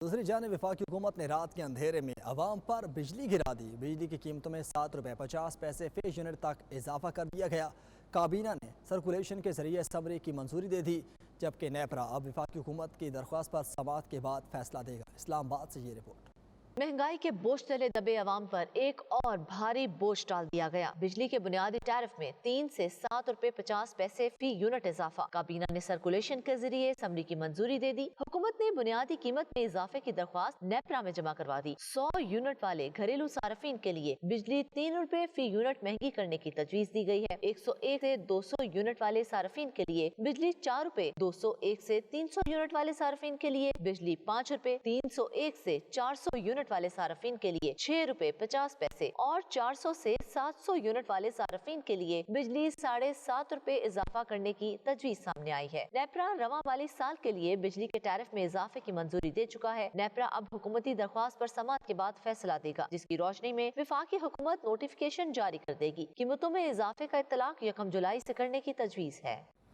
دوسری جانب وفاقی حکومت نے رات کے اندھیرے میں عوام پر بجلی گرا دی۔ بجلی کی قیمتوں میں 7.50 روپے فی یونٹ تک اضافہ کر دیا گیا۔ کابینہ نے سرکولیشن کے ذریعے اسمبلی کی منظوری دے دی، جبکہ نیپرا اب وفاقی حکومت کی درخواست پر سماعت کے بعد فیصلہ دے گا۔ اسلام آباد سے یہ رپورٹ۔ مہنگائی کے بوجھ تلے دبے عوام پر ایک اور بھاری بوجھ ڈال دیا گیا۔ بجلی کے بنیادی ٹیرف میں 3 سے 7.50 روپے فی یونٹ اضافہ۔ کابینہ نے سرکولیشن کے ذریعے اسمبلی کی منظوری دے دی۔ حکومت نے بنیادی قیمت میں اضافے کی درخواست نیپرا میں جمع کروا دی۔ 100 یونٹ والے گھریلو صارفین کے لیے بجلی 3 روپے فی یونٹ مہنگی کرنے کی تجویز دی گئی ہے۔ 101 سے 200 یونٹ والے صارفین کے لیے بجلی 4 روپے، 201 سے 300 یونٹ والے صارفین کے لیے بجلی 5 روپے، 301 سے 400 یونٹ والے صارفین کے لیے 6 روپے 50 پیسے اور 400 سے 700 یونٹ والے صارفین کے لیے بجلی 7.5 روپے اضافہ کرنے کی تجویز سامنے آئی ہے۔ نیپرا رواں مالی سال کے لیے بجلی کے ٹیرف میں اضافے کی منظوری دے چکا ہے۔ نیپرا اب حکومتی درخواست پر سماعت کے بعد فیصلہ دے گا، جس کی روشنی میں وفاقی حکومت نوٹیفیکیشن جاری کر دے گی۔ قیمتوں میں اضافے کا اطلاق 1 جولائی سے کرنے کی تجویز ہے۔